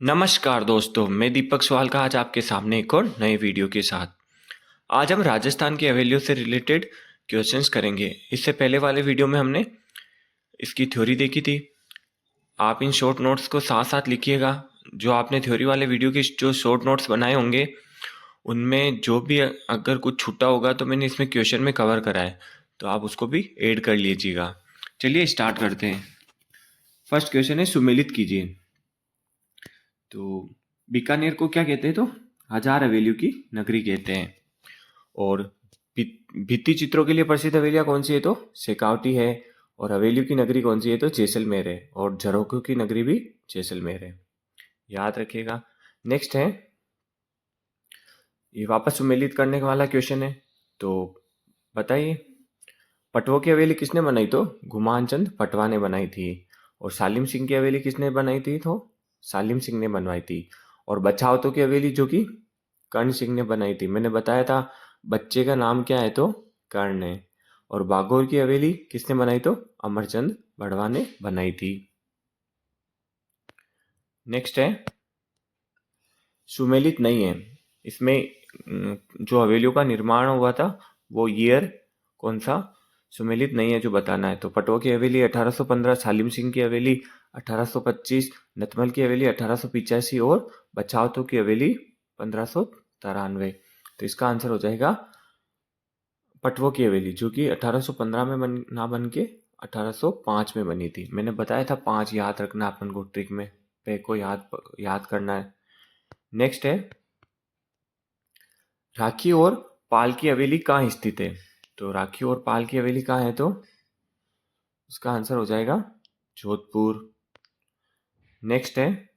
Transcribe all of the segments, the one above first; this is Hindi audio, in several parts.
नमस्कार दोस्तों, मैं दीपक सवाल का आज आपके सामने एक और नए वीडियो के साथ। आज हम राजस्थान के हवेलियों से रिलेटेड क्वेश्चंस करेंगे। इससे पहले वाले वीडियो में हमने इसकी थ्योरी देखी थी। आप इन शॉर्ट नोट्स को साथ साथ लिखिएगा। जो आपने थ्योरी वाले वीडियो के जो शॉर्ट नोट्स बनाए होंगे उनमें जो भी अगर कुछ छूटा होगा तो मैंने इसमें क्वेश्चन में कवर करा है, तो आप उसको भी ऐड कर लीजिएगा। चलिए स्टार्ट करते हैं। फर्स्ट क्वेश्चन है, सुमेलित कीजिए। तो बीकानेर को क्या कहते हैं? तो हजार हवेलियों की नगरी कहते हैं। और भित्ति चित्रों के लिए प्रसिद्ध हवेलियां कौन सी है? तो शेखावटी है। और हवेलियों की नगरी कौन सी है? तो जैसलमेर है। और झरोखों की नगरी भी जैसलमेर है, याद रखिएगा। नेक्स्ट है, ये वापस सुमेलित करने वाला क्वेश्चन है। तो बताइए, पटवों की हवेली किसने बनाई? तो गुमान चंद पटवा ने बनाई थी। और सालिम सिंह की हवेली किसने बनाई थी? तो सालिम सिंह ने बनवाई थी। और बछावतों की हवेली जो कि कर्ण सिंह ने बनाई थी। मैंने बताया था बच्चे का नाम क्या है? तो कर्ण है। और बागोर की हवेली किसने बनाई? तो अमरचंद बड़वा ने बनाई थी। नेक्स्ट है, सुमेलित नहीं है। इसमें जो हवेलियों का निर्माण हुआ था वो ईयर कौन सा सुमेलित नहीं है जो बताना है। तो पटवा की हवेली 1815, सालिम सिंह की हवेली 1825, नतमल की हवेली 1885 और बछावतों की हवेली 1593। तो इसका आंसर हो जाएगा पटवों की हवेली, जो कि 1815 में ना बन के 1805 में बनी थी। मैंने बताया था 5 याद रखना अपन को, ट्रिक में पे को याद करना है। नेक्स्ट है, राखी और पाल की हवेली कहाँ स्थित है? तो राखी और पाल की हवेली कहाँ है? तो उसका आंसर हो जाएगा जोधपुर। नेक्स्ट है,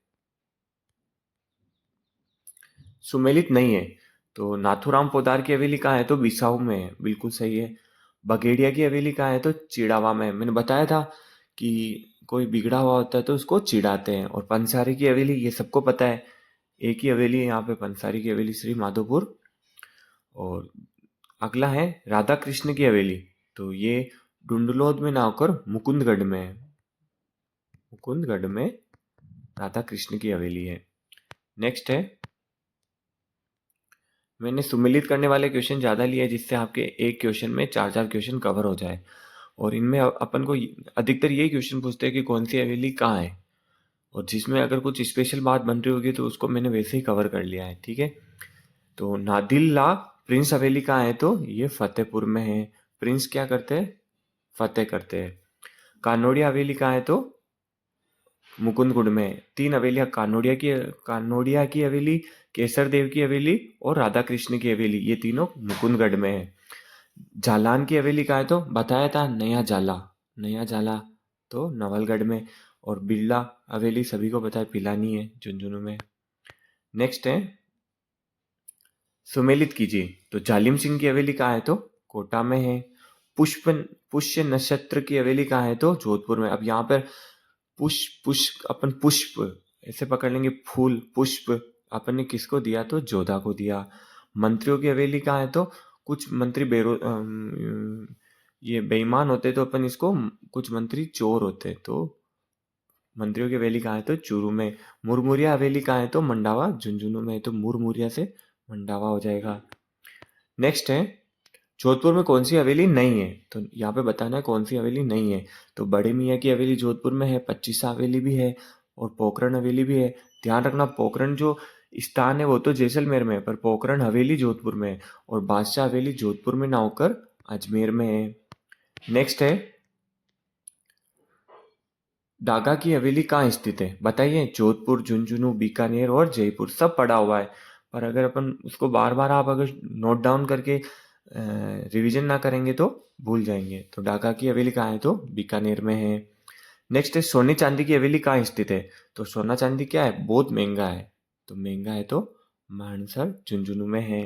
सुमेलित नहीं है। तो नाथूराम पोदार की हवेली कहाँ है? तो बिसाऊ में है, बिल्कुल सही है। बघेड़िया की हवेली कहाँ है? तो चिड़ावा में है। मैंने बताया था कि कोई बिगड़ा हुआ होता है तो उसको चिढ़ाते हैं। और पंसारी की हवेली ये सबको पता है, एक ही हवेली है यहाँ पे, पंसारी की हवेली श्री माधोपुर। और अगला है राधा कृष्ण की हवेली। तो ये डुंडलोद में ना होकर मुकुंदगढ़ में है। मुकुंदगढ़ में राधा कृष्ण की हवेली है। नेक्स्ट है, मैंने सुमेलित करने वाले क्वेश्चन ज़्यादा लिए जिससे आपके एक क्वेश्चन में 4-4 क्वेश्चन कवर हो जाए। और इनमें अपन को अधिकतर यही क्वेश्चन पूछते हैं कि कौन सी हवेली कहाँ है। और जिसमें अगर कुछ स्पेशल बात बन रही होगी तो उसको मैंने वैसे ही कवर कर लिया है, ठीक है। तो नादिल्ला प्रिंस हवेली कहाँ है? तो ये फतेहपुर में है। प्रिंस क्या करते हैं? फतेह करते हैं। कानोड़िया हवेली कहाँ है? तो मुकुंदगुढ़ में है। 3 हवेलियां कानोड़िया की हवेली, केसर देव की हवेली और राधा कृष्ण की हवेली, ये तीनों मुकुंदगढ़ में है। जालान की हवेली कहाँ है? तो बताया था नया जाला। नया जाला तो नवलगढ़ में। और बिरला हवेली सभी को पता है, पिलानी है, झुंझुनू में। नेक्स्ट है, सुमेलित कीजिए। तो जालिम सिंह की हवेली कहाँ है? तो कोटा में है। पुष्प पुष्य नक्षत्र की हवेली कहाँ है? तो जोधपुर में। अब यहाँ पर पुष्प ऐसे पकड़ लेंगे, फूल पुष्प अपन ने किसको दिया? तो जोधा को दिया। मंत्रियों की हवेली कहाँ है? तो कुछ मंत्री ये बेईमान होते तो अपन इसको, कुछ मंत्री चोर होते तो मंत्रियों की हवेली कहाँ है? तो चूरू में। मुरमुरिया हवेली कहाँ है? तो मंडावा झुंझुनू में। तो मुरमुरिया से मंडावा हो जाएगा। नेक्स्ट है, जोधपुर में कौन सी हवेली नहीं है? तो यहाँ पे बताना है कौन सी हवेली नहीं है। तो बड़े मियाँ की हवेली जोधपुर में है, 25 हवेली भी है और पोखरण हवेली भी है। ध्यान रखना, पोखरण जो स्थान है वो तो जैसलमेर में है, पर पोखरण हवेली जोधपुर में है। और बादशाह हवेली जोधपुर में ना होकर अजमेर में है। नेक्स्ट है, डागा की हवेली कहाँ स्थित है? बताइए। जोधपुर, झुंझुनू, बीकानेर और जयपुर, सब पड़ा हुआ है। पर अगर अपन उसको बार बार आप अगर नोट डाउन करके रिवीजन ना करेंगे तो भूल जाएंगे। तो डागा की हवेली कहाँ है? तो बीकानेर में है। नेक्स्ट है, सोने चांदी की हवेली कहाँ स्थित है? तो सोना चांदी क्या है? बहुत महंगा है। तो महंगा है तो मानसर झुंझुनू में है।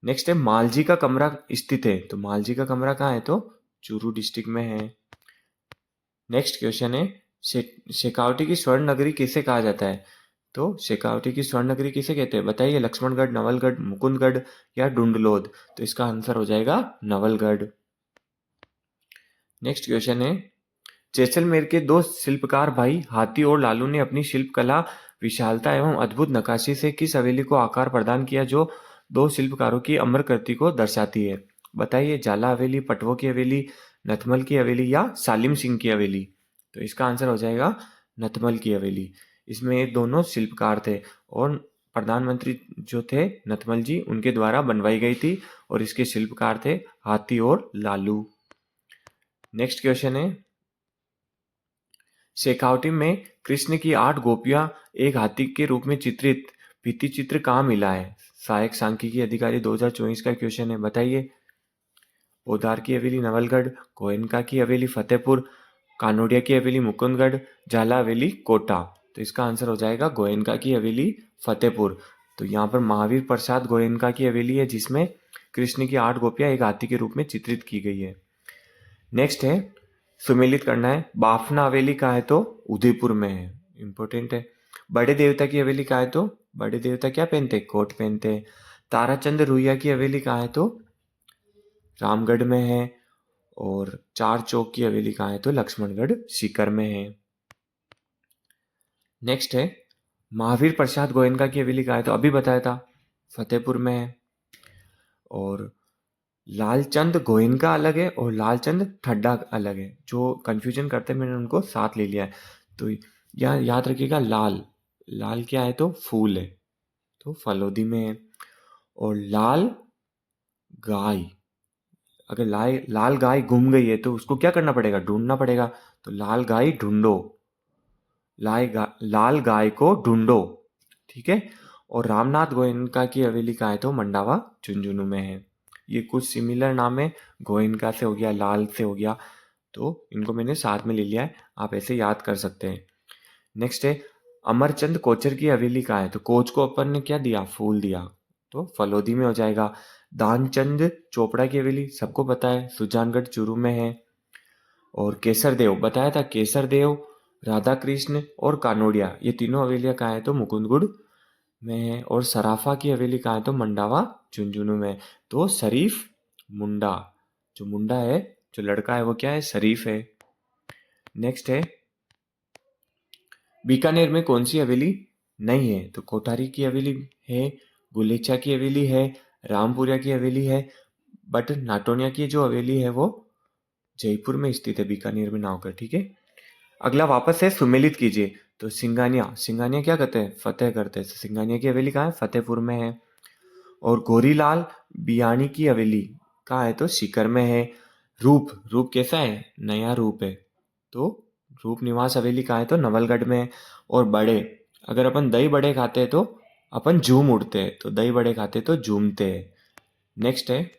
नेक्स्ट है, मालजी का कमरा स्थित है। तो मालजी का कमरा कहाँ है? तो चूरू डिस्ट्रिक्ट में है। नेक्स्ट क्वेश्चन है, शेखावटी की स्वर्ण नगरी किसे कहा जाता है? तो शेखावटी की स्वर्ण नगरी किसे कहते हैं? बताइए। लक्ष्मणगढ़, नवलगढ़, मुकुंदगढ़ या डुंडलोद? तो इसका आंसर हो जाएगा नवलगढ़। नेक्स्ट क्वेश्चन है, जैसलमेर के दो शिल्पकार भाई हाथी और लालू ने अपनी शिल्पकला, विशालता एवं अद्भुत नक्काशी से किस हवेली को आकार प्रदान किया जो दो शिल्पकारों की अमर कृति को दर्शाती है? बताइए, जाला हवेली, पटवों की हवेली, नथमल की हवेली या सालिम सिंह की हवेली? तो इसका आंसर हो जाएगा नथमल की हवेली। इसमें ये दोनों शिल्पकार थे और प्रधानमंत्री जो थे नथमल जी, उनके द्वारा बनवाई गई थी और इसके शिल्पकार थे हाथी और लालू। नेक्स्ट क्वेश्चन है, शेखावटी में कृष्ण की 8 गोपियां एक हाथी के रूप में चित्रित भित्ति चित्र कहाँ मिला है? सहायक सांख्यिकी अधिकारी 2024 का क्वेश्चन है, बताइए। पोदार की हवेली नवलगढ़, गोयनका की हवेली फतेहपुर, कानोडिया की हवेली मुकुंदगढ़, झाला हवेली कोटा? तो इसका आंसर हो जाएगा गोयनका की हवेली फतेहपुर। तो यहाँ पर महावीर प्रसाद गोयनका की हवेली है जिसमें कृष्ण की 8 गोपियां एक हाथी के रूप में चित्रित की गई है। नेक्स्ट है, सुमेलित करना है। बाफना हवेली कहाँ है? तो उदयपुर में है, इंपॉर्टेंट है। बड़े देवता की हवेली कहाँ है? तो बड़े देवता क्या पहनते हैं? कोट पहनते हैं। ताराचंद रुइया की हवेली कहाँ है? तो रामगढ़ में है। और चार चौक की हवेली कहाँ है? तो लक्ष्मणगढ़ सीकर में है। नेक्स्ट है, महावीर प्रसाद गोयनका की हवेली कहाँ है? तो अभी बताया था, फतेहपुर में है। और लालचंद गोयनका अलग है और लालचंद ठड्डा अलग है। जो कंफ्यूजन करते हैं मैंने उनको साथ ले लिया है। तो यहाँ याद रखिएगा, लाल लाल क्या है? तो फूल है, तो फलोदी में है। और लाल गाय, अगर लाल गाय गुम गई है तो उसको क्या करना पड़ेगा? ढूंढना पड़ेगा। तो लाल गाय ढूंढो, लाल गाय को ढूंढो, ठीक है। और रामनाथ गोयनका की हवेली कहाँ है? तो मंडावा झुंझुनू में है। ये कुछ सिमिलर नाम है, गोयनका से हो गया, लाल से हो गया, तो इनको मैंने साथ में ले लिया है, आप ऐसे याद कर सकते हैं। नेक्स्ट है, अमरचंद कोचर की हवेली कहाँ है? तो कोच को अपन ने क्या दिया? फूल दिया, तो फलोदी में हो जाएगा। दानचंद चोपड़ा की हवेली सबको पता है, सुजानगढ़ चूरू में है। और केसर देव बताया था, केसर देव, राधा कृष्ण और कानोडिया, ये तीनों हवेलियां कहाँ है? तो मुकुंदगुड़ में है। और सराफा की हवेली कहाँ है? तो मंडावा झुंझुनू में। तो शरीफ मुंडा, जो मुंडा है, जो लड़का है, वो क्या है? शरीफ है। नेक्स्ट है, बीकानेर में कौन सी हवेली नहीं है? तो कोठारी की हवेली है, गुलेचा की हवेली है, रामपुरिया की हवेली है, बट नाटोनिया की जो हवेली है वो जयपुर में स्थित है, बीकानेर में ना होकर, ठीक है। अगला वापस है, सुमेलित कीजिए। तो सिंगानिया, सिंगानिया क्या करते हैं? फतेह करते हैं। सिंगानिया की हवेली कहाँ है? फतेहपुर में है। और गोरीलाल बियाणी की हवेली कहाँ है? तो सीकर में है। रूप, रूप कैसा है? नया रूप है, तो रूप निवास हवेली कहाँ है? तो नवलगढ़ में है। और बड़े, अगर अपन दही बड़े खाते हैं तो अपन झूम उड़ते हैं, तो दही बड़े खाते हैं तो झूमते हैं। नेक्स्ट है,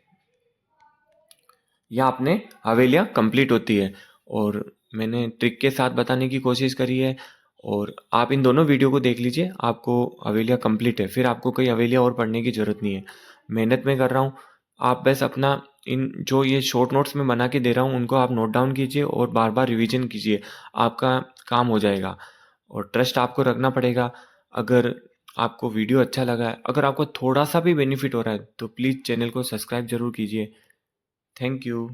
यहाँ अपने हवेलियाँ कंप्लीट होती है और मैंने ट्रिक के साथ बताने की कोशिश करी है। और आप इन दोनों वीडियो को देख लीजिए, आपको हवेलियाँ कंप्लीट है, फिर आपको कई हवेलियाँ और पढ़ने की ज़रूरत नहीं है। मेहनत में कर रहा हूँ, आप बस अपना इन जो ये शॉर्ट नोट्स में बना के दे रहा हूँ उनको आप नोट डाउन कीजिए और बार बार रिवीजन कीजिए, आपका काम हो जाएगा। और ट्रस्ट आपको रखना पड़ेगा। अगर आपको वीडियो अच्छा लगा है, अगर आपको थोड़ा सा भी बेनिफिट हो रहा है, तो प्लीज़ चैनल को सब्सक्राइब जरूर कीजिए। Thank you.